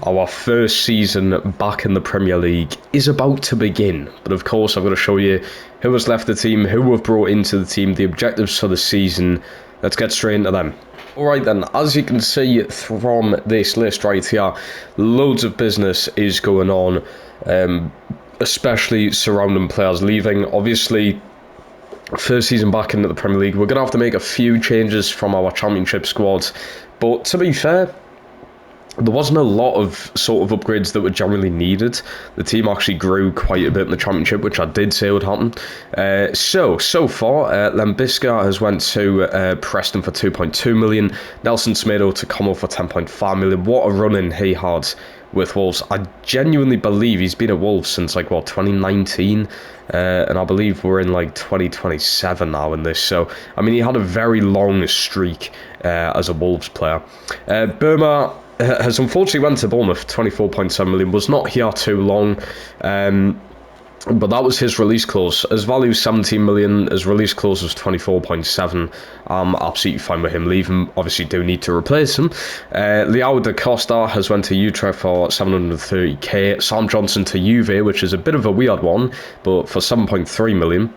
Our first season back in the Premier League is about to begin, but of course I've got to show you who has left the team, who we've brought into the team, the objectives for the season. Let's get straight into them. Alright then, as you can see from this list right here, loads of business is going on, especially surrounding players leaving. Obviously, first season back into the Premier League, we're going to have to make a few changes from our Championship squad, but to be fair, there wasn't a lot of sort of upgrades that were generally needed. The team actually grew quite a bit in the Championship, which I did say would happen. So far, Lembisca has went to Preston for 2.2 million. Nelson Semedo to Como for 10.5 million. What a run-in he had with Wolves. I genuinely believe he's been at Wolves since 2019, and I believe we're in 2027 now in this. So I mean, he had a very long streak as a Wolves player. Burma has unfortunately went to Bournemouth, 24.7 million, was not here too long, but that was his release clause. His value 17 million, his release clause was 24.7. I'm absolutely fine with him leaving. Obviously do need to replace him. Leao da Costa has went to Utrecht for 730k. Sam Johnson to Juve, which is a bit of a weird one, but for 7.3 million.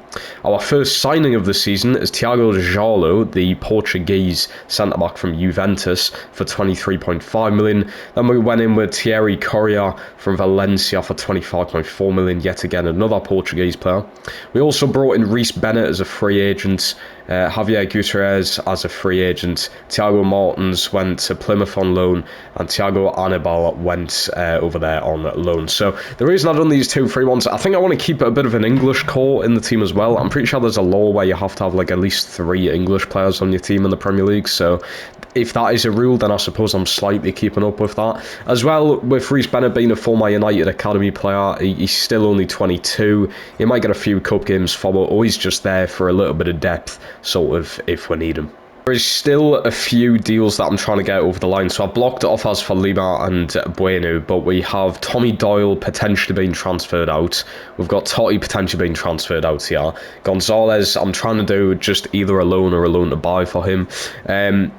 Our first signing of the season is Thiago Jalo, the Portuguese centre-back from Juventus, for 23.5 million. Then we went in with Thierry Correa from Valencia for 25.4 million, yet again another Portuguese player. We also brought in Reece Bennett as a free agent, Javier Gutierrez as a free agent, Thiago Martins went to Plymouth on loan, and Thiago Anibal went over there on loan. So the reason I've done these two free ones, I think I want to keep a bit of an English core in the team as well. I'm pretty sure there's a law where you have to have at least 3 English players on your team in the Premier League, so if that is a rule, then I suppose I'm slightly keeping up with that. As well, with Reece Bennett being a former United Academy player, he's still only 22. He might get a few cup games forward, or he's just there for a little bit of depth, sort of, if we need him. There is still a few deals that I'm trying to get over the line. So I blocked offers for Lima and Bueno, but we have Tommy Doyle potentially being transferred out. We've got Totti potentially being transferred out here. Gonzalez, I'm trying to do just either a loan or a loan to buy for him.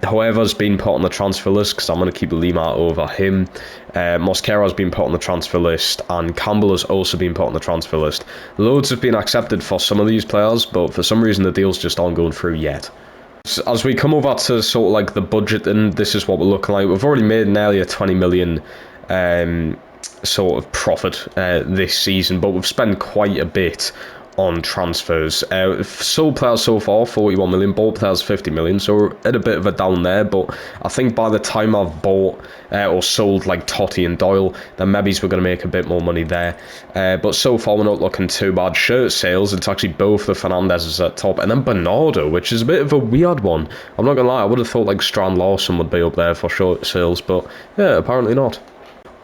Whoever's been put on the transfer list, because I'm going to keep Lima over him. Mosquera's been put on the transfer list, and Campbell has also been put on the transfer list. Loads have been accepted for some of these players, but for some reason the deals just aren't going through yet. As we come over to sort of the budget, and this is what we're looking like. We've already made nearly a 20 million sort of profit this season, but we've spent quite a bit on transfers. Sold players so far 41 million, bought players 50 million, so we're at a bit of a down there, but I think by the time I've bought or sold Totti and Doyle, then maybe we're going to make a bit more money there. But so far we're not looking too bad. Shirt sales, it's actually both the Fernandezes at top, and then Bernardo, which is a bit of a weird one. I'm not going to lie, I would have thought Strand Larson would be up there for shirt sales, but yeah, apparently not.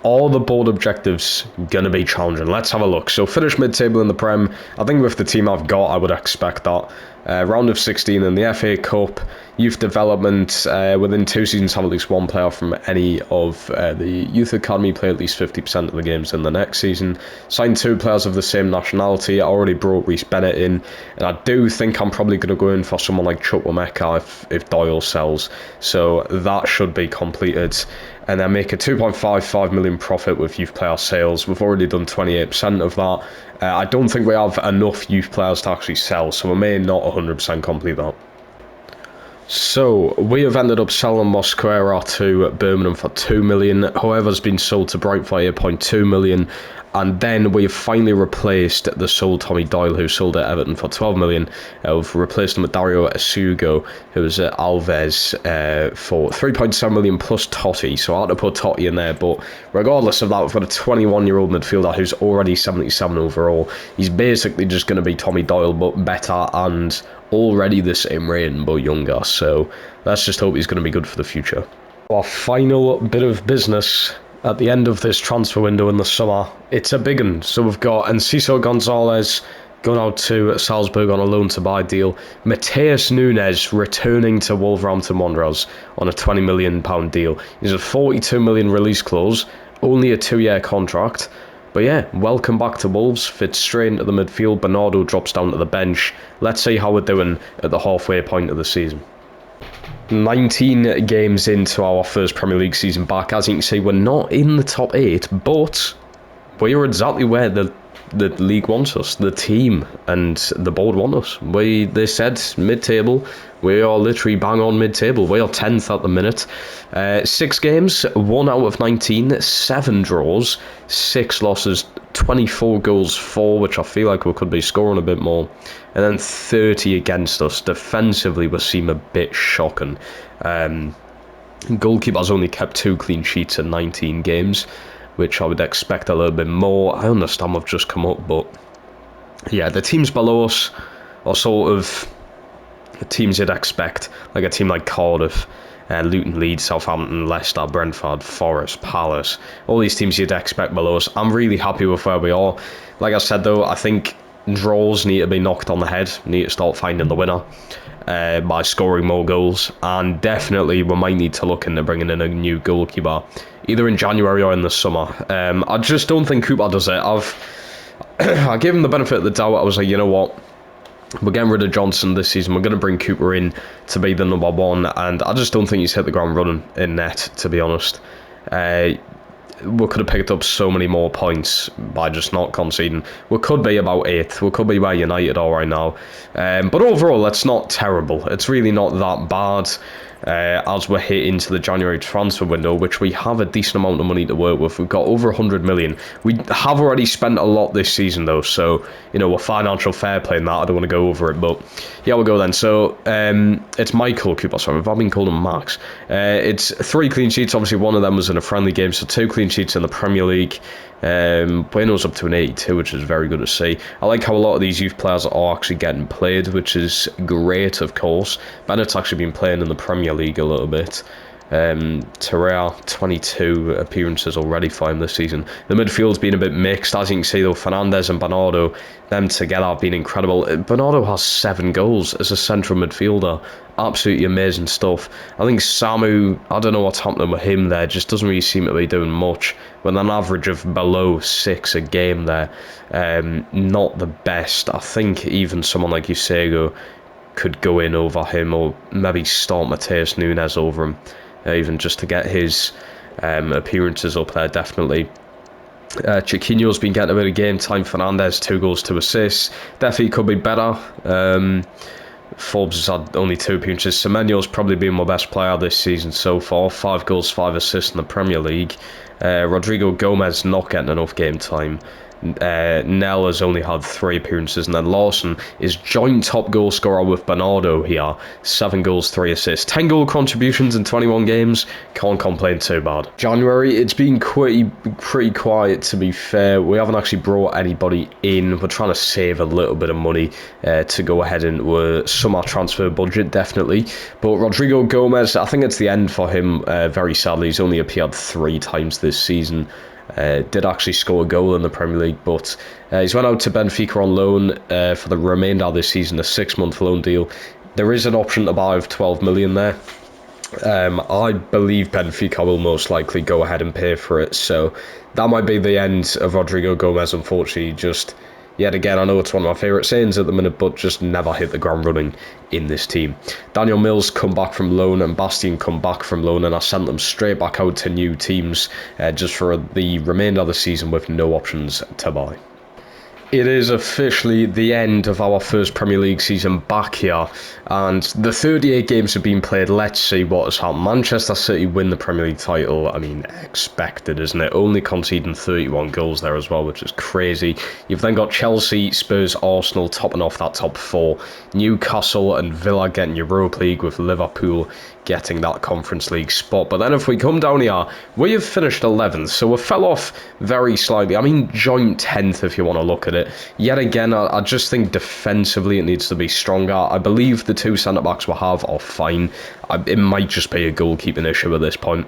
All the board objectives going to be challenging. Let's have a look. So finish mid-table in the Prem. I think with the team I've got, I would expect that. Round of 16 in the FA Cup. Youth development, within 2 seasons have at least one player from any of the Youth Academy play at least 50% of the games in the next season. Signed 2 players of the same nationality. I already brought Reece Bennett in, and I do think I'm probably going to go in for someone like Chukwuemeka if Doyle sells. So that should be completed. And then make a 2.55 million profit with youth player sales. We've already done 28% of that. I don't think we have enough youth players to actually sell, so we may not 100% complete that. So we have ended up selling Mosquera to Birmingham for 2 million. However's been sold to Bright for 8.2 million. And then we've finally replaced the sold Tommy Doyle, who sold at Everton for 12 million. We've replaced him with Dario Esugo, who was at Alves for 3.7 million plus Totti. So I had to put Totti in there. But regardless of that, we've got a 21-year-old midfielder who's already 77 overall. He's basically just going to be Tommy Doyle, but better and already the same rating, but younger. So let's just hope he's going to be good for the future. Our final bit of business at the end of this transfer window in the summer, it's a big one. So we've got Enciso Gonzalez going out to Salzburg on a loan to buy deal. Mateus Nunes returning to Wolverhampton Wanderers on a £20 million deal. He's a 42 million release clause, only a 2-year contract. But yeah, welcome back to Wolves. Fits straight into the midfield. Bernardo drops down to the bench. Let's see how we're doing at the halfway point of the season. 19 games into our first Premier League season back. As you can see, we're not in the top 8, but we are exactly where the league wants us, the team and the board want us. They said mid-table. We are literally bang on mid-table. We are 10th at the minute. 6 games, 1 out of 19, 7 draws, 6 losses, 24 goals for, which I feel like we could be scoring a bit more, and then 30 against us. Defensively, we seem a bit shocking. Goalkeeper's only kept 2 clean sheets in 19 games, which I would expect a little bit more. I understand we've just come up, but yeah, the teams below us are sort of the teams you'd expect, like a team like Cardiff, Luton, Leeds, Southampton, Leicester, Brentford, Forest, Palace, all these teams you'd expect below us. I'm really happy with where we are. Like I said though, I think draws need to be knocked on the head, need to start finding the winner by scoring more goals, and definitely we might need to look into bringing in a new goalkeeper either in January or in the summer. I just don't think Cooper does it. I gave him the benefit of the doubt. I was like, you know what, we're getting rid of Johnson this season, we're going to bring Cooper in to be the number 1, and I just don't think he's hit the ground running in net, to be honest. We could have picked up so many more points by just not conceding. We could be about 8th. We could be where United are right now. But overall, it's not terrible. It's really not that bad. As we're hit into the January transfer window, which we have a decent amount of money to work with. We've got over 100 million. We have already spent a lot this season though, so you know, we're financial fair play in that. I don't want to go over it, but yeah, we'll go then. So it's Michael Cooper, sorry, I've been called him Max. It's 3 clean sheets. Obviously one of them was in a friendly game, so 2 clean sheets in the Premier League. Bueno's up to an 82, which is very good to see. I like how a lot of these youth players are actually getting played, which is great, of course. Bennett's actually been playing in the Premier League a little bit. Terrea, 22 appearances already for him this season. The midfield's been a bit mixed, as you can see though. Fernandes and Bernardo, them together have been incredible. Bernardo has 7 goals as a central midfielder. Absolutely amazing stuff. I think Samu, I don't know what's happening with him there, just doesn't really seem to be doing much. With an average of below 6 a game there, not the best. I think even someone like Eusebio could go in over him, or maybe start Mateus Nunes over him, even just to get his appearances up there, definitely. Chiquinho's been getting a bit of game time. Fernandes, 2 goals, 2 assists. Definitely could be better. Forbes has had only 2 appearances. Semenyo's probably been my best player this season so far. 5 goals, 5 assists in the Premier League. Rodrigo Gomez not getting enough game time. Nell has only had 3 appearances, and then Lawson is joint top goal scorer with Bernardo here. 7 goals, 3 assists, 10 goal contributions in 21 games. Can't complain too bad. January, it's been pretty quiet, to be fair. We haven't actually brought anybody in. We're trying to save a little bit of money to go ahead into a summer transfer budget, definitely. But Rodrigo Gomez, I think it's the end for him, very sadly. He's only appeared 3 times this season. Did actually score a goal in the Premier League, but he's went out to Benfica on loan for the remainder of this season, a 6-month loan deal. There is an option to buy of 12 million there. I believe Benfica will most likely go ahead and pay for it, so that might be the end of Rodrigo Gomez, unfortunately. Just yet again, I know it's one of my favourite sayings at the minute, but just never hit the ground running in this team. Daniel Mills come back from loan, and Bastien come back from loan, and I sent them straight back out to new teams just for the remainder of the season with no options to buy. It is officially the end of our first Premier League season back here, and the 38 games have been played. Let's see what has happened. Manchester City win the Premier League title. I mean, expected, isn't it? Only conceding 31 goals there as well, which is crazy. You've then got Chelsea, Spurs, Arsenal topping off that top 4. Newcastle and Villa getting Europa League, with Liverpool getting that Conference League spot. But then if we come down here, we have finished 11th, so we fell off very slightly. I mean, joint 10th if you want to look at it. Yet again, I just think defensively it needs to be stronger. I believe the 2 centre-backs we have are fine. It might just be a goalkeeping issue at this point.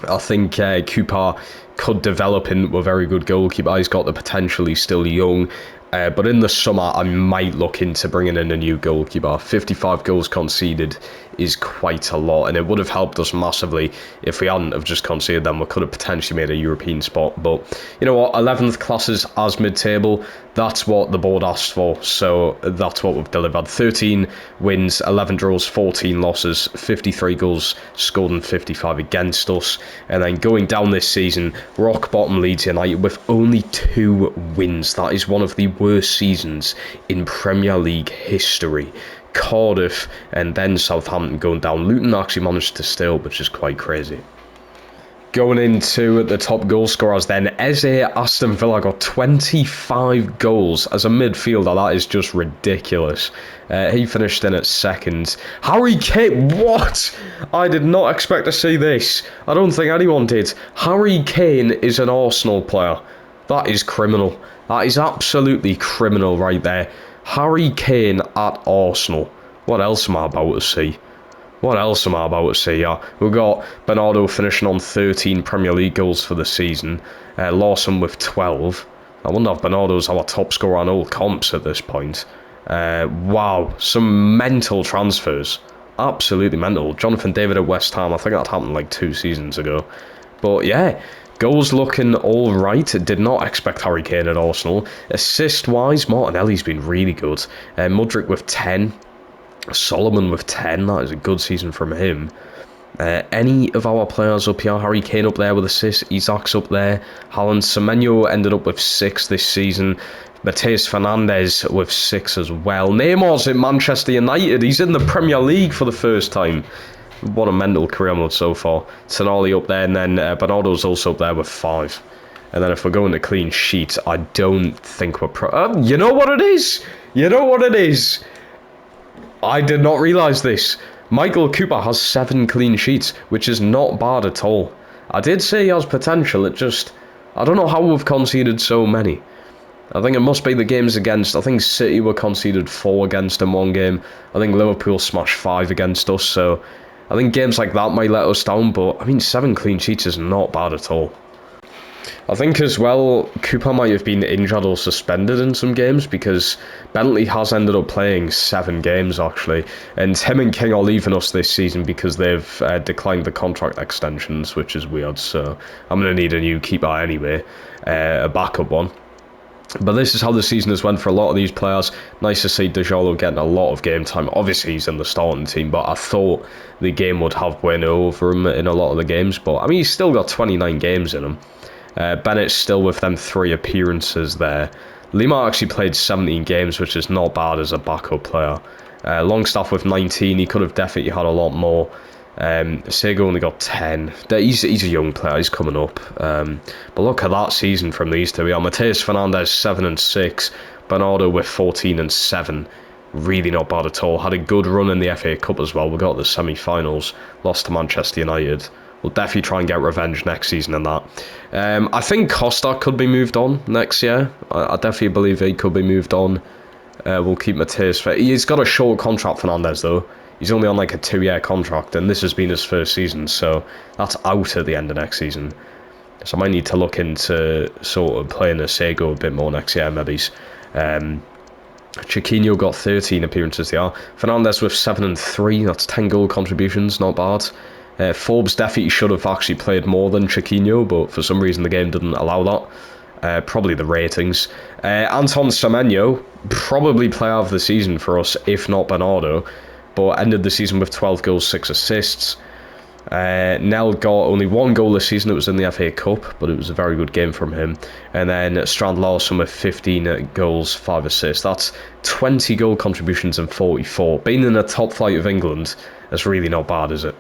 I think Cooper could develop into a very good goalkeeper. He's got the potential, he's still young. But in the summer, I might look into bringing in a new goalkeeper. 55 goals conceded is quite a lot, and it would have helped us massively if we hadn't have just conceded them. We could have potentially made a European spot, but you know what, 11th classes as mid-table, that's what the board asked for, so that's what we've delivered. 13 wins, 11 draws, 14 losses, 53 goals scored and 55 against us, and then going down this season, rock bottom Leeds United with only 2 wins. That is one of the worst seasons in Premier League history. Cardiff and then Southampton going down. Luton actually managed to stay up, which is quite crazy. Going into the top goal scorers then, Eze Aston Villa got 25 goals as a midfielder. That is just ridiculous. He finished in at second. Harry Kane, what? I did not expect to see this. I don't think anyone did. Harry Kane is an Arsenal player. That is criminal. That is absolutely criminal right there. Harry Kane at Arsenal. What else am I about to see? What else am I about to see? Yeah, we've got Bernardo finishing on 13 Premier League goals for the season. Lawson with 12. I wonder if Bernardo's our top scorer on all comps at this point. Wow, some mental transfers. Absolutely mental. Jonathan David at West Ham. I think that happened like 2 seasons ago. But yeah, goals looking all right. Did not expect Harry Kane at Arsenal. Assist-wise, Martinelli's been really good. Mudryk with 10. Solomon with 10. That is a good season from him. Any of our players up here? Harry Kane up there with assists. Isak's up there. Haaland. Semenyo ended up with 6 this season. Mateus Fernandes with 6 as well. Neymar's at Manchester United. He's in the Premier League for the first time. What a mental career mode so far. Tonali up there, and then Bernardo's also up there with 5. And then if we're going to clean sheets, I don't think we're you know what it is? You know what it is? I did not realise this. Michael Cooper has 7 clean sheets, which is not bad at all. I did say he has potential, it just... I don't know how we've conceded so many. I think it must be the games against... I think City were conceded 4 against in one game. I think Liverpool smashed 5 against us, so... I think games like that might let us down, but, I mean, 7 clean sheets is not bad at all. I think as well, Cooper might have been injured or suspended in some games, because Bentley has ended up playing 7 games, actually. And him and King are leaving us this season because they've declined the contract extensions, which is weird, so I'm going to need a new keeper anyway, a backup one. But this is how the season has went for a lot of these players. Nice to see Dejolo getting a lot of game time. Obviously, he's in the starting team, but I thought the game would have went over him in a lot of the games. But, I mean, he's still got 29 games in him. Bennett's still with them 3 appearances there. Lima actually played 17 games, which is not bad as a backup player. Longstaff with 19. He could have definitely had a lot more. Sego only got 10. He's a young player, he's coming up. But look at that season from these two. We have Mateus Fernandes 7 and 6, Bernardo with 14 and 7. Really not bad at all. Had a good run in the FA Cup as well. We got the semi-finals, lost to Manchester United. We'll definitely try and get revenge next season in that. I think Costa could be moved on next year. I definitely believe he could be moved on. We'll keep Mateus. He's got a short contract, Fernandes, though. He's only on like a 2-year contract, and this has been his first season, so that's out at the end of next season. So I might need to look into sort of playing a Sego a bit more next year, maybe. Chiquinho got 13 appearances there. Fernandes with 7 and 3, that's 10 goal contributions, not bad. Forbes definitely should have actually played more than Chiquinho, but for some reason the game didn't allow that. Probably the ratings. Anton Semenyo, probably player of the season for us, if not Bernardo, but ended the season with 12 goals, 6 assists. Nell got only 1 goal this season. It was in the FA Cup, but it was a very good game from him. And then Strand Larson with 15 goals, 5 assists. That's 20 goal contributions and 44. Being in the top flight of England, that's really not bad, is it?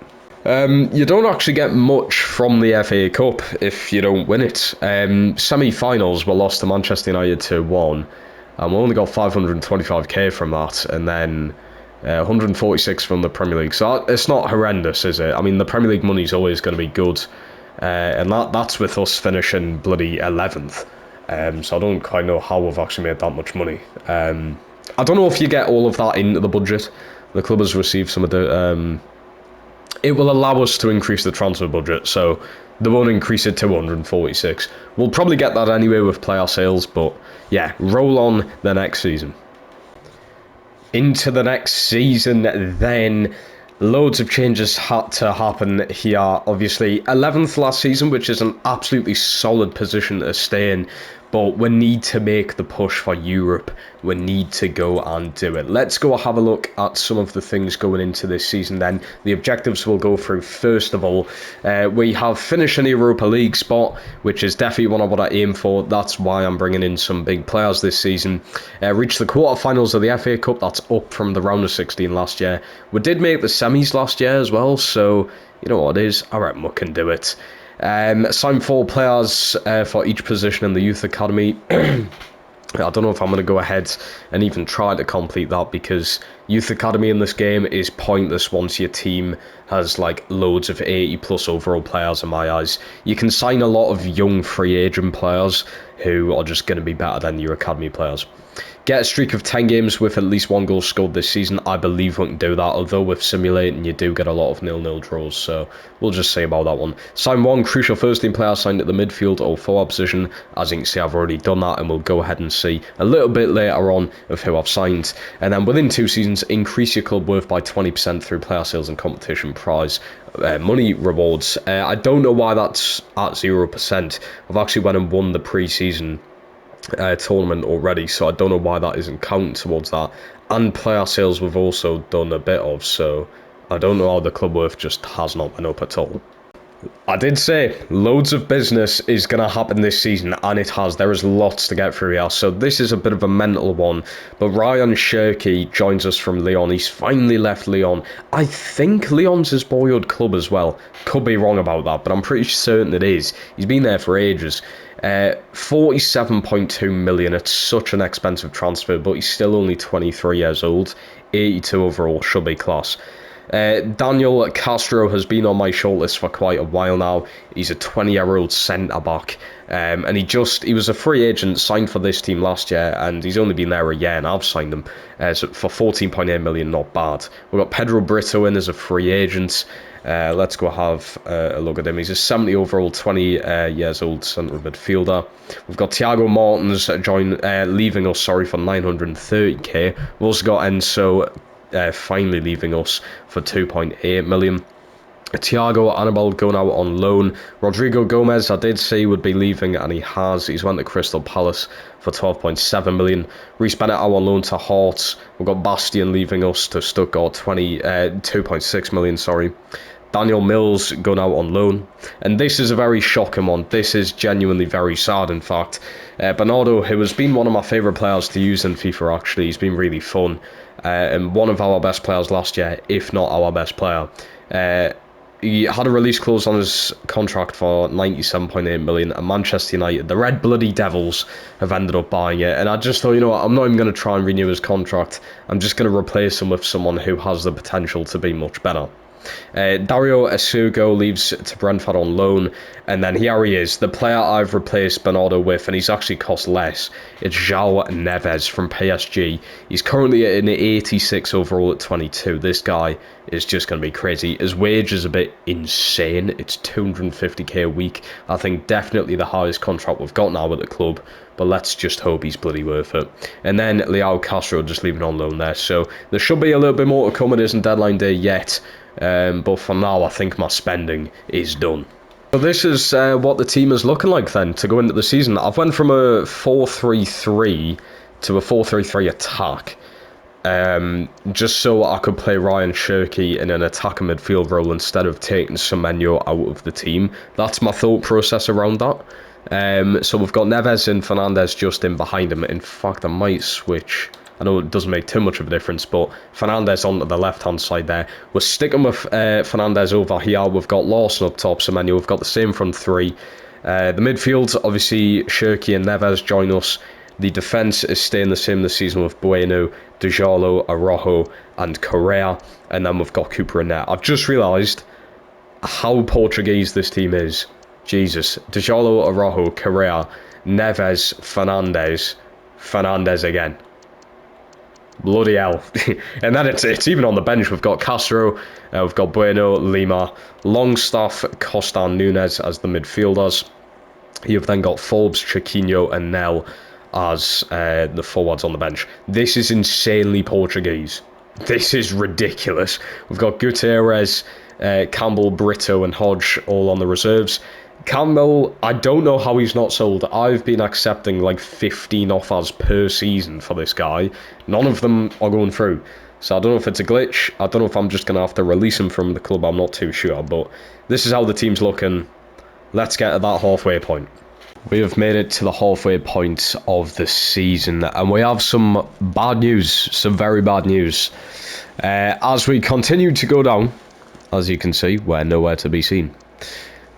You don't actually get much from the FA Cup if you don't win it. Semi-finals were lost to Manchester United 2-1, and we only got 525k from that, and then 146 from the Premier League. So it's not horrendous, is it? I mean, the Premier League money's always going to be good, and that's with us finishing bloody 11th. So I don't quite know how we've actually made that much money. I don't know if you get all of that into the budget. The club has received some of the... it will allow us to increase the transfer budget, so they won't increase it to 146. We'll probably get that anyway with player sales, but yeah, roll on the next season. Into the next season then. Loads of changes had to happen here. Obviously, 11th last season, which is an absolutely solid position to stay in. But we need to make the push for Europe. We need to go and do it. Let's go have a look at some of the things going into this season then. The objectives we'll go through. First of all, we have finished an Europa League spot, which is definitely one I want to aim for. That's why I'm bringing in some big players this season. Reached the quarterfinals of the FA Cup. That's up from the round of 16 last year. We did make the semis last year as well, so you know what it is. I reckon we can do it. Signed 4 players for each position in the youth academy. I don't know if I'm going to go ahead and even try to complete that, because youth academy in this game is pointless once your team has like loads of 80 plus overall players in my eyes. You can sign a lot of young free agent players who are just going to be better than your academy players. Get a streak of 10 games with at least 1 goal scored this season. I believe we can do that, although with simulating you do get a lot of 0-0 draws, so we'll just see about that one. Sign 1 crucial first team player signed at the midfield or forward position. As you can see, I've already done that, and we'll go ahead and see a little bit later on of who I've signed. And then within 2 seasons, increase your club worth by 20% through player sales and competition prize money rewards. I don't know why that's at 0%. I've actually went and won the pre-season tournament already, so I don't know why that isn't counting towards that. And player sales we've also done a bit of, so I don't know how the club worth just has not been up at all. I did say loads of business is going to happen this season, and it has. There is lots to get through here, so this is a bit of a mental one. But Ryan Cherki joins us from Lyon. He's finally left Lyon. I think Lyon's his boyhood club as well. Could be wrong about that, but I'm pretty certain it is. He's been there for ages. 47.2 million. It's such an expensive transfer, but he's still only 23 years old. 82 overall, should be class. Daniel Castro has been on my shortlist for quite a while now. He's a 20-year-old centre-back, and he was a free agent, signed for this team last year, and he's only been there a year, and I've signed him so for 14.8 million, not bad. We've got Pedro Brito in as a free agent. Let's go have a look at him. He's a 70 overall, 20 years old centre midfielder. We've got Thiago Martins leaving us, for 930k. We've also got Enzo finally leaving us for 2.8 million. Thiago Anibal going out on loan. Rodrigo Gomez, I did say would be leaving, and he has. He's went to Crystal Palace for 12.7 million. Reece Bennett out on loan to Hearts. We've got Bastian leaving us to Stuttgart, 2.6 million, Daniel Mills going out on loan. And this is a very shocking one. This is genuinely very sad, in fact. Bernardo, who has been one of my favourite players to use in FIFA, actually. He's been really fun. And one of our best players last year, if not our best player. He had a release clause on his contract for 97.8 million, and Manchester United, the Red Bloody Devils, have ended up buying it. And I just thought, you know what, I'm not even going to try and renew his contract. I'm just going to replace him with someone who has the potential to be much better. Dario Esugo leaves to Brentford on loan, and then here he is, the player I've replaced Bernardo with, and he's actually cost less. It's João Neves from PSG. He's currently at an 86 overall at 22. This guy is just going to be crazy. His wage is a bit insane. It's 250k a week. I think definitely the highest contract we've got now at the club, but let's just hope he's bloody worth it. And then Leao Castro just leaving on loan there, so there should be a little bit more to come. It isn't deadline day yet. But for now, I think my spending is done. So this is what the team is looking like then to go into the season. I've went from a 4-3-3 to a 4-3-3 attack. Just so I could play Ryan Cherki in an attacking midfield role instead of taking Semenyo out of the team. That's my thought process around that. So we've got Neves and Fernandes just in behind him. In fact, I might switch. I know it doesn't make too much of a difference, but Fernandes onto the left-hand side there. We're sticking with Fernandes over here. We've got Lawson up top, Semenyo. We've got the same front three. The midfield, obviously, Cherki and Neves join us. The defence is staying the same this season with Bueno, Djalo, Araujo, and Correa. And then we've got Cooper in there. I've just realised how Portuguese this team is. Jesus. Djalo, Araujo, Correa, Neves, Fernandes again. Bloody hell. And then it's even on the bench. We've got Castro, we've got Bueno, Lima, Longstaff, Costa, Nunes as the midfielders. You've then got Forbes, Chiquinho, and Nel as the forwards on the bench. This is insanely Portuguese. This is ridiculous. We've got Gutierrez, Campbell, Brito and Hodge all on the reserves. Campbell, I don't know how he's not sold. I've been accepting like 15 offers per season for this guy. None of them are going through. So I don't know if it's a glitch. I don't know if I'm just going to have to release him from the club. I'm not too sure. But this is how the team's looking. Let's get to that halfway point. We have made it to the halfway point of the season. And we have some bad news. Some very bad news. As we continue to go down, as you can see, we're nowhere to be seen.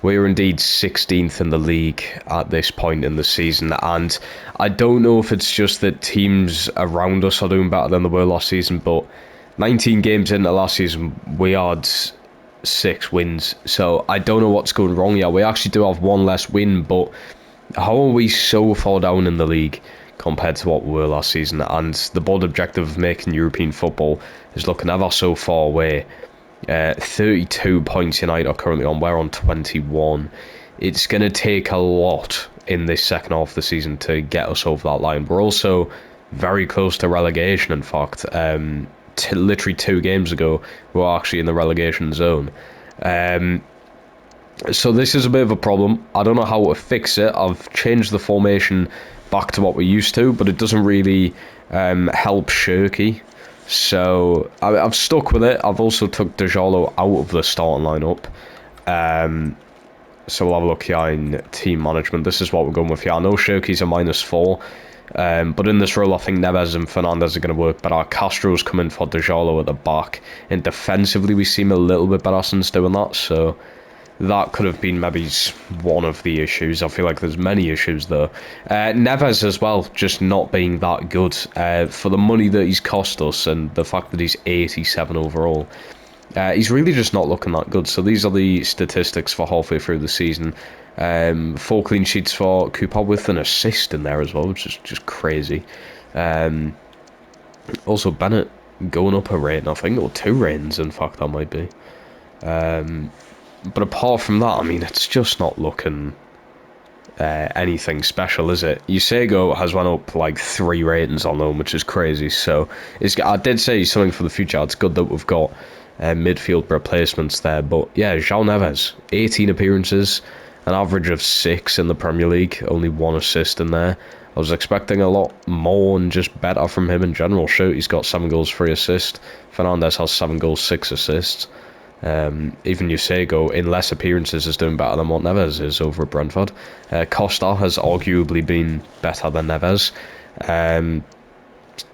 We are indeed 16th in the league at this point in the season, and I don't know if it's just that teams around us are doing better than they were last season, but 19 games into last season, we had 6 wins, so I don't know what's going wrong here. We actually do have 1 less win, but how are we so far down in the league compared to what we were last season? And the bold objective of making European football is looking ever so far away. 32 points United are currently on. We're on 21. It's going to take a lot in this second half of the season to get us over that line. We're also very close to relegation, in fact. Literally 2 games ago, we were actually in the relegation zone. So this is a bit of a problem. I don't know how to fix it. I've changed the formation back to what we used to, but it doesn't really help Shirky. So I've stuck with it. I've also took Dejalo out of the starting lineup. So we'll have a look here in team management. This is what we're going with here. I know Shirky's a -4. But in this role, I think Neves and Fernandes are going to work better. Castro's coming for Dejalo at the back. And defensively, we seem a little bit better since doing that. So that could have been maybe one of the issues. I feel like there's many issues though. Neves as well, just not being that good for the money that he's cost us and the fact that he's 87 overall. He's really just not looking that good. So these are the statistics for halfway through the season. 4 clean sheets for Cooper with an assist in there as well, which is just crazy. Also Bennett going up a rating, I think, or 2 ratings in fact that might be. But apart from that, I mean, it's just not looking anything special, is it? Yusego has went up like 3 ratings on loan, which is crazy. So I did say something for the future. It's good that we've got midfield replacements there. But yeah, João Neves, 18 appearances, an average of 6 in the Premier League, only 1 assist in there. I was expecting a lot more and just better from him in general. Sure, he's got 7 goals, 3 assists. Fernandes has 7 goals, 6 assists. Even Yusego in less appearances is doing better than what Neves is over at Brentford. Costa has arguably been better than Neves.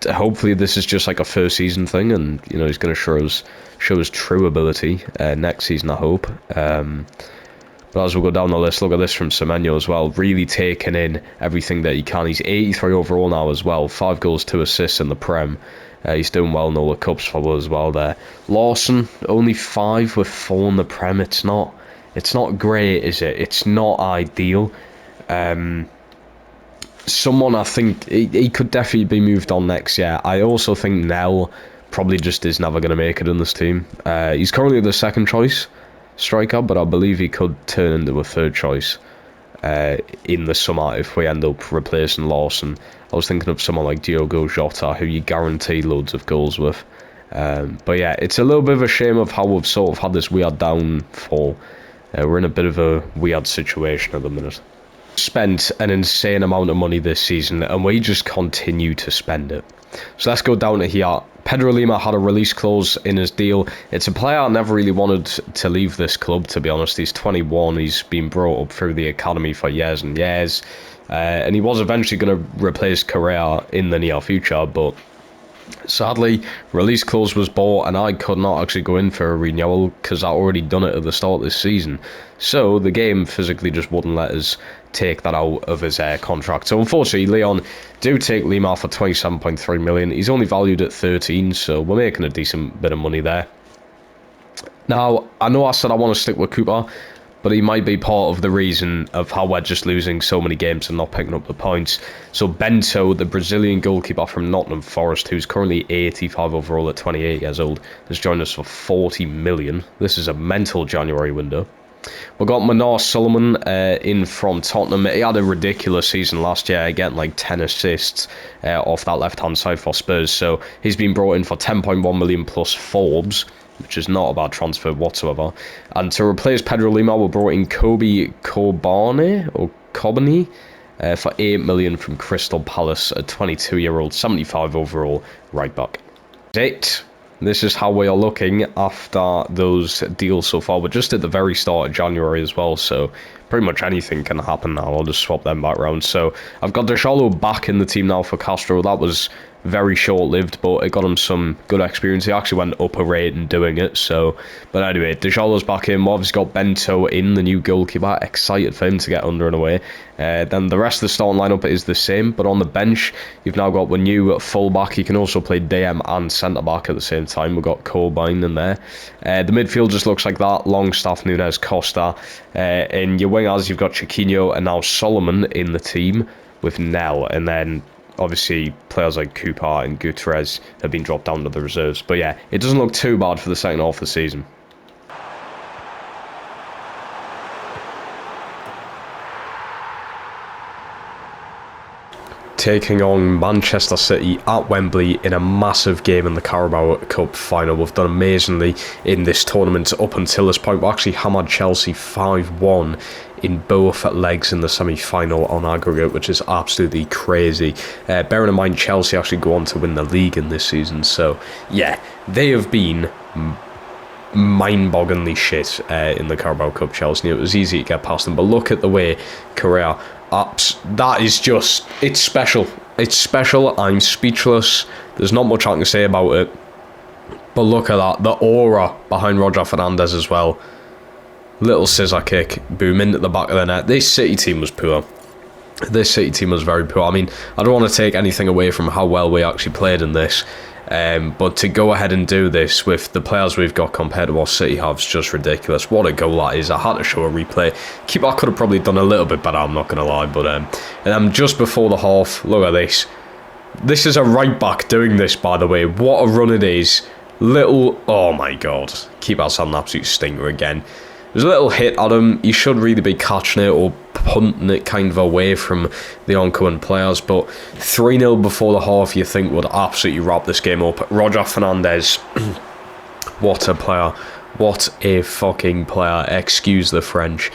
Hopefully this is just like a first season thing, and you know he's going to show his true ability next season, I hope. But as we go down the list, look at this from Semenyo as well, really taking in everything that he can. He's 83 overall now as well, 5 goals, 2 assists in the Prem. He's doing well in all the cups for us as well there. Lawson, only 5 with 4 in the Prem. It's not great, is it? It's not ideal. Someone, I think, he could definitely be moved on next year. I also think Nell probably just is never going to make it in this team. He's currently the 2nd choice striker, but I believe he could turn into a 3rd choice in the summer if we end up replacing Lawson. I was thinking of someone like Diogo Jota, who you guarantee loads of goals with. But yeah, it's a little bit of a shame of how we've sort of had this weird downfall. We're in a bit of a weird situation at the minute. Spent an insane amount of money this season, and we just continue to spend it. So let's go down to here. Pedro Lima had a release clause in his deal. It's a player I never really wanted to leave this club, to be honest. He's 21. He's been brought up through the academy for years and years. And he was eventually going to replace Correa in the near future, but sadly, release clause was bought and I could not actually go in for a renewal because I already done it at the start of this season. So the game physically just wouldn't let us take that out of his contract. So unfortunately, Leon do take Lima for 27.3 million. He's only valued at 13, so we're making a decent bit of money there. Now, I know I said I want to stick with Cooper, but he might be part of the reason of how we're just losing so many games and not picking up the points. So Bento, the Brazilian goalkeeper from Nottingham Forest, who's currently 85 overall at 28 years old, has joined us for 40 million. This is a mental January window. We've got Manar Solomon in from Tottenham. He had a ridiculous season last year, getting like 10 assists off that left-hand side for Spurs. So he's been brought in for 10.1 million plus Forbes, which is not a bad transfer whatsoever. And to replace Pedro Lima, we brought in Kobe Kobani for 8 million from Crystal Palace, a 22-year-old, 75 overall right back. This is how we are looking after those deals so far. We're just at the very start of January as well, so pretty much anything can happen now. I'll just swap them back around. So I've got Dejalo back in the team now for Castro. That was very short-lived, but it got him some good experience. He actually went up a rate in doing it. So, but anyway, Dejalo's back in. We've obviously got Bento in, the new goalkeeper. Excited for him to get under and away. Then the rest of the starting lineup is the same, but on the bench, you've now got the new fullback. He can also play DM and centre-back at the same time. We've got Cobain in there. The midfield just looks like that. Longstaff, Nunes, Costa. In your wingers, you've got Chiquinho and now Solomon in the team with Nell. And then obviously players like Cooper and Gutierrez have been dropped down to the reserves. But yeah, it doesn't look too bad for the second half of the season. Taking on Manchester City at Wembley in a massive game in the Carabao Cup final. We've done amazingly in this tournament up until this point. We actually hammered Chelsea 5-1 in both legs in the semi-final on aggregate, which is absolutely crazy. Bearing in mind Chelsea actually go on to win the league in this season, so yeah, they have been mind-bogglingly shit in the Carabao Cup, Chelsea. It was easy to get past them, but look at the way Correa that is just, it's special. It's special. I'm speechless. There's not much I can say about it, but look at that, the aura behind Roger Fernandez as well. Little scissor kick, boom, into the back of the net. This City team was poor. This City team was very poor. I mean, I don't want to take anything away from how well we actually played in this, but to go ahead and do this with the players we've got compared to what City have is just ridiculous. What a goal that is. I had to show a replay. Keeper could have probably done a little bit better, I'm not going to lie, but and just before the half, look at this. This is a right back doing this, by the way. What a run it is. Oh my god. Keeper's had an absolute stinker again. There's a little hit at him. He should really be catching it or punting it kind of away from the oncoming players. But 3-0 before the half, you think would absolutely wrap this game up. Roger Fernandez, what a player. What a fucking player. Excuse the French.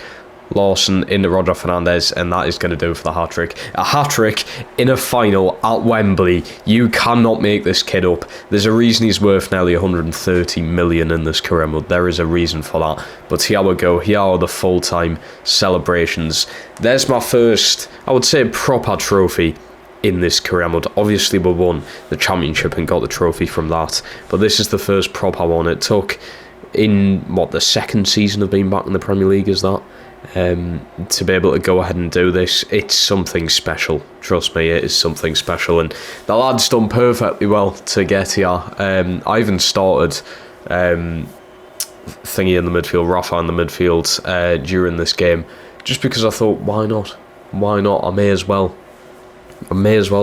Lawson into Roger Fernandez, and that is going to do it for the hat-trick. A hat-trick in a final at Wembley. You cannot make this kid up. There's a reason he's worth nearly 130 million in this career mode. There is a reason for that. But here we go. Here are the full-time celebrations. There's my first, I would say, proper trophy in this career mode. Obviously, we won the championship and got the trophy from that. But this is the first proper one. It took, in, the second season of being back in the Premier League, is that? To be able to go ahead and do this, it's something special. Trust me, it is something special, and the lad's done perfectly well to get here. I even started Thingy in the midfield, Rafa in the midfield during this game, just because I thought, why not? Why not? I may as well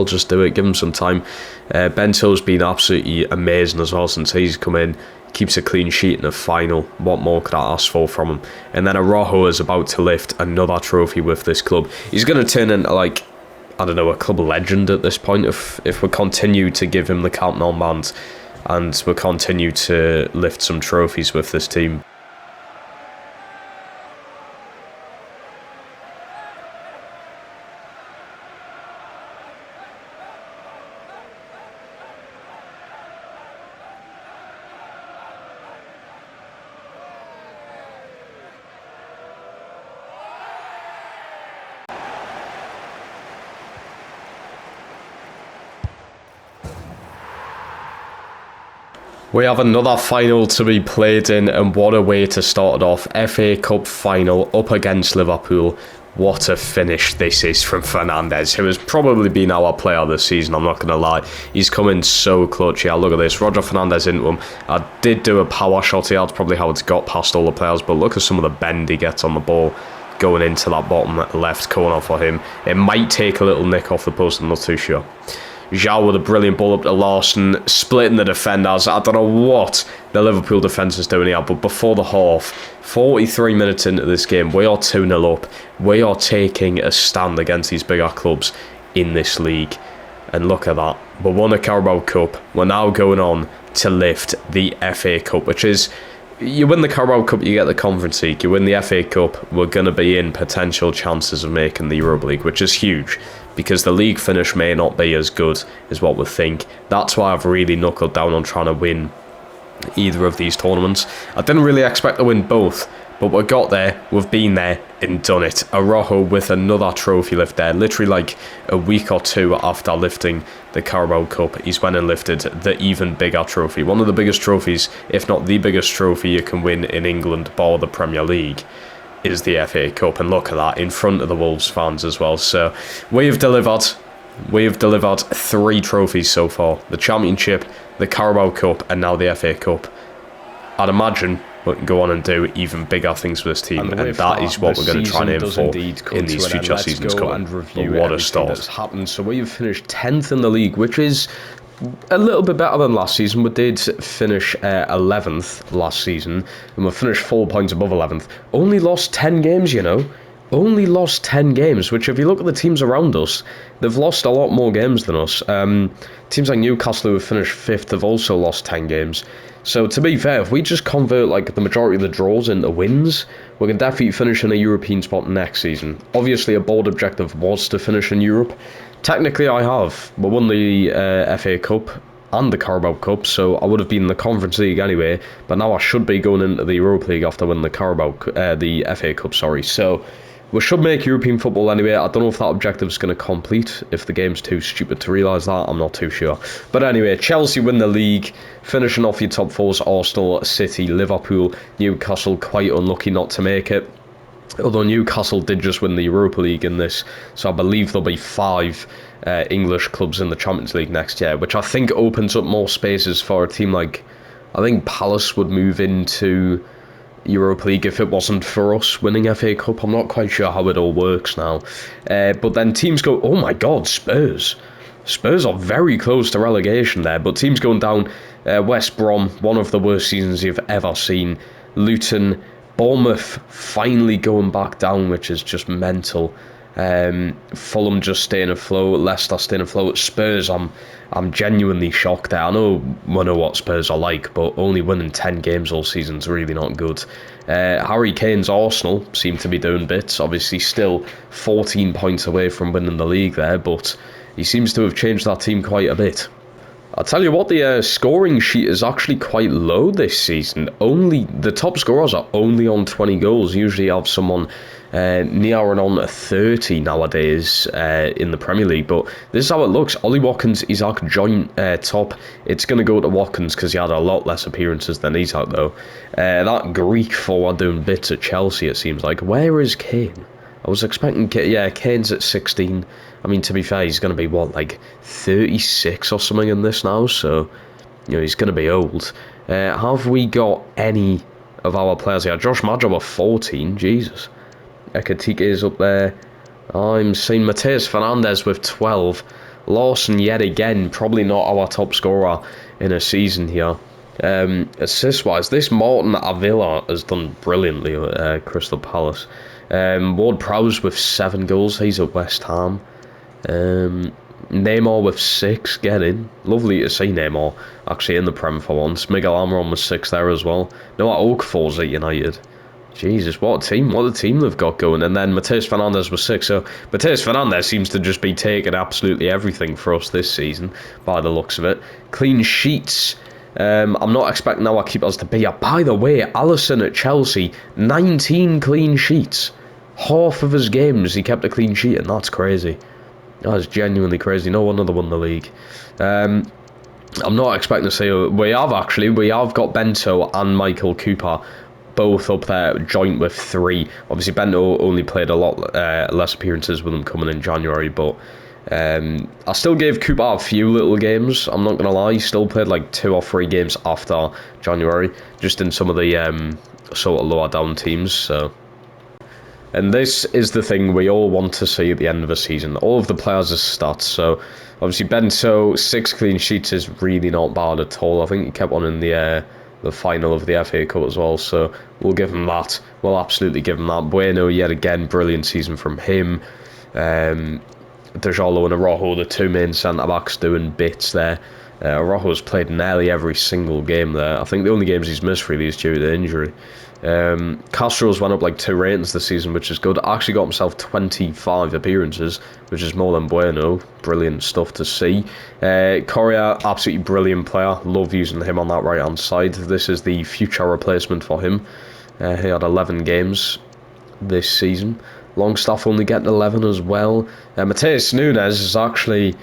just do it, give him some time. Bento's been absolutely amazing as well since he's come in. Keeps a clean sheet in a final. What more could I ask for from him? And then Araujo is about to lift another trophy with this club. He's going to turn into, like, I don't know, a club legend at this point if we continue to give him the captain armband and we continue to lift some trophies with this team. We have another final to be played in, and what a way to start it off. FA Cup final up against Liverpool. What a finish this is from Fernandez, who has probably been our player this season, I'm not going to lie. He's come in so clutch here. Look at this. Roger Fernandez into him. I did do a power shot here. That's probably how it's got past all the players, but look at some of the bend he gets on the ball going into that bottom left corner for him. It might take a little nick off the post, I'm not too sure. Zhao with a brilliant ball up to Larson, splitting the defenders. I don't know what the Liverpool defence is doing here, but before the half, 43 minutes into this game, we are 2-0 up. We are taking a stand against these bigger clubs in this league. And look at that. We won a Carabao Cup. We're now going on to lift the FA Cup, which is... You win the Carabao Cup, you get the Conference League. You win the FA Cup, we're going to be in potential chances of making the Europa League, which is huge, because the league finish may not be as good as what we think. That's why I've really knuckled down on trying to win either of these tournaments. I didn't really expect to win both, but we got there, we've been there and done it. Araujo with another trophy lift there, literally like a week or two after lifting the Carabao Cup. He's went and lifted the even bigger trophy. One of the biggest trophies, if not the biggest trophy you can win in England, bar the Premier League, is the FA Cup. And look at that, in front of the Wolves fans as well. So we have delivered. We have delivered 3 trophies so far. The Championship, the Carabao Cup, and now the FA Cup. I'd imagine we can go on and do even bigger things for this team, and that is what we're going to try and aim for in these future seasons coming. But what a start. That's happened. So we've finished 10th in the league, which is a little bit better than last season. We did finish 11th last season, and we finished 4 points above 11th. Only lost 10 games, you know. Only lost 10 games, which if you look at the teams around us, they've lost a lot more games than us. Teams like Newcastle, who have finished 5th, have also lost 10 games. So to be fair, if we just convert like the majority of the draws into wins, we can definitely finish in a European spot next season. Obviously, a bold objective was to finish in Europe. Technically, I have. We won the FA Cup and the Carabao Cup, so I would have been in the Conference League anyway. But now I should be going into the Europa League after winning the FA Cup. Sorry. So we should make European football anyway. I don't know if that objective is going to complete. If the game's too stupid to realise that, I'm not too sure. But anyway, Chelsea win the league, finishing off your top 4s, Arsenal, City, Liverpool, Newcastle, quite unlucky not to make it. Although Newcastle did just win the Europa League in this, so I believe there'll be 5 English clubs in the Champions League next year, which I think opens up more spaces for a team like... I think Palace would move into Europa League if it wasn't for us winning FA Cup. I'm not quite sure how it all works now. But then teams go, oh my god, Spurs. Spurs are very close to relegation there, but teams going down, West Brom, one of the worst seasons you've ever seen. Luton, Bournemouth finally going back down, which is just mental. Fulham just staying afloat, Leicester staying afloat. Spurs, I'm genuinely shocked there. I know we know what Spurs are like, but only winning 10 games all season is really not good. Harry Kane's Arsenal seem to be doing bits. Obviously still 14 points away from winning the league there, but he seems to have changed that team quite a bit. I'll tell you what, the scoring sheet is actually quite low this season. Only the top scorers are only on 20 goals. Usually you have someone near and on 30 nowadays in the Premier League, but this is how it looks. Ollie Watkins, Isaac joint top. It's going to go to Watkins because he had a lot less appearances than Isaac though. That Greek forward doing bits at Chelsea, it seems like. Where is Kane? I was expecting... Yeah, Kane's at 16. I mean, to be fair, he's going to be, what, like 36 or something in this now? So, you know, he's going to be old. Have we got any of our players here? Josh Maja with 14. Jesus. Ekatike is up there. I'm seeing Mateus Fernandes with 12. Lawson, yet again, probably not our top scorer in a season here. Assist-wise, this Martin Avila has done brilliantly at Crystal Palace. Ward-Prowse with 7 goals. He's at West Ham. Neymar with 6. Get in. Lovely to see Neymar actually in the Prem for once. Miguel Almiron with 6 there as well. Noah Okafor's at United. Jesus, what a team. What a team they've got going. And then Mateus Fernandes with 6. So Mateus Fernandes seems to just be taking absolutely everything for us this season by the looks of it. Clean sheets. I'm not expecting our keepers to be up. By the way, Alisson at Chelsea, 19 clean sheets. Half of his games he kept a clean sheet, and that's crazy. That's genuinely crazy. No wonder they won the league. I'm not expecting to see... We have got Bento and Michael Cooper both up there, joint with 3. Obviously, Bento only played a lot less appearances with them coming in January, but... I still gave Cooper a few little games, I'm not going to lie. He still played like 2 or 3 games after January, just in some of the sort of lower down teams. So And this is the thing we all want to see at the end of a season. All of the players' stats. So, obviously, Bento, 6 clean sheets is really not bad at all. I think he kept one in the final of the FA Cup as well. So, we'll give him that. We'll absolutely give him that. Bueno, yet again, brilliant season from him. Dejolo and Araujo, the two main centre-backs, doing bits there. Araujo's played nearly every single game there. I think the only games he's missed really is due to injury. Castro's went up like 2 ratings this season, which is good. Actually got himself 25 appearances, which is more than Bueno. Brilliant stuff to see. Correa, absolutely brilliant player. Love using him on that right hand side. This is the future replacement for him. He had 11 games this season. Longstaff only getting 11 as well. Mateus Nunes has actually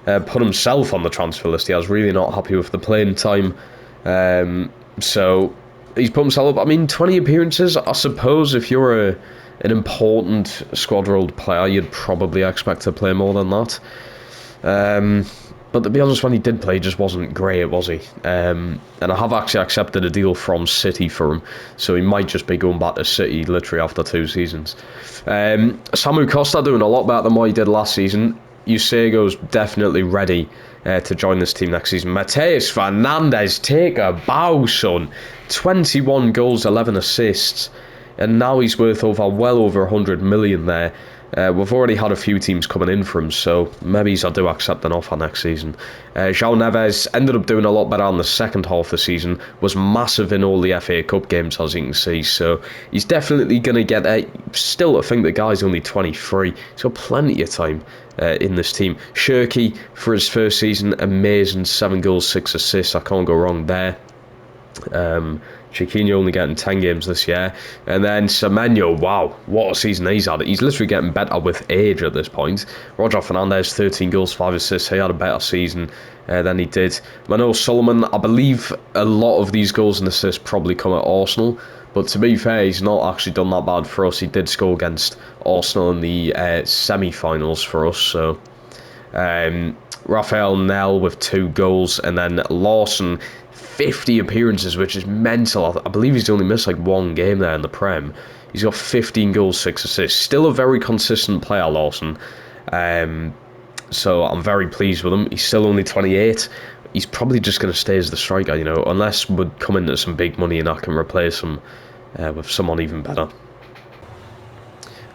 put himself on the transfer list. He was really not happy with the playing time. So he's put himself up. I mean, 20 appearances, I suppose if you're an important squad-rolled player, you'd probably expect to play more than that. But to be honest, when he did play, he just wasn't great, was he? And I have actually accepted a deal from City for him, so he might just be going back to City literally after 2 seasons. Samu Costa doing a lot better than what he did last season. Eusego's definitely ready to join this team next season. Mateus Fernandez, take a bow, son. 21 goals, 11 assists, and now he's worth well over 100 million there. We've already had a few teams coming in for him, so maybe I do accept an offer next season. João Neves ended up doing a lot better on the second half of the season, was massive in all the FA Cup games, as you can see, so he's definitely going to get there. Still, I think the guy's only 23, he's got plenty of time in this team. Shirky, for his first season, amazing, 7 goals, 6 assists, I can't go wrong there. Chiquinho only getting 10 games this year, and then Semenyo, wow, what a season he's had. He's literally getting better with age at this point. Roger Fernandez, 13 goals, 5 assists, he had a better season than he did. Manolo Solomon, I believe a lot of these goals and assists probably come at Arsenal, but to be fair, he's not actually done that bad for us. He did score against Arsenal in the semi-finals for us, so Rafael Nell with 2 goals, and then Lawson, 50 appearances, which is mental. I believe he's only missed like 1 game there in the Prem. He's got 15 goals, 6 assists. Still a very consistent player, Lawson. So I'm very pleased with him. He's still only 28. He's probably just going to stay as the striker, you know, unless we'd come into some big money and I can replace him with someone even better.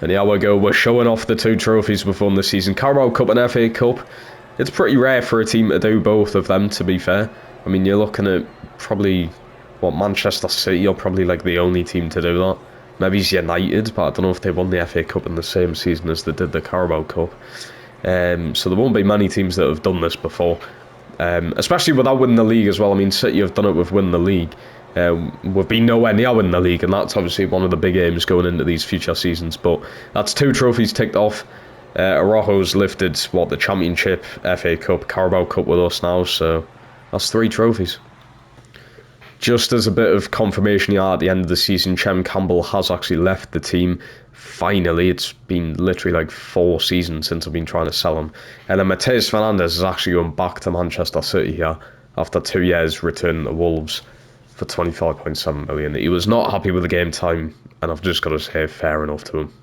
And here we go. We're showing off the 2 trophies we've won this season. Carabao Cup and FA Cup. It's pretty rare for a team to do both of them, to be fair. I mean, you're looking at probably, Manchester City are probably like the only team to do that. Maybe it's United, but I don't know if they won the FA Cup in the same season as they did the Carabao Cup. So there won't be many teams that have done this before, especially without winning the league as well. I mean, City have done it with winning the league. We've been nowhere near winning the league, and that's obviously one of the big aims going into these future seasons. But that's 2 trophies ticked off. Araujo's lifted, the Championship, FA Cup, Carabao Cup with us now, so that's 3 trophies. Just as a bit of confirmation here at the end of the season, Chem Campbell has actually left the team. Finally, it's been literally like 4 seasons since I've been trying to sell him. And then Mateus Fernandez is actually going back to Manchester City here after 2 years returning to Wolves for 25.7 million. He was not happy with the game time, and I've just got to say fair enough to him.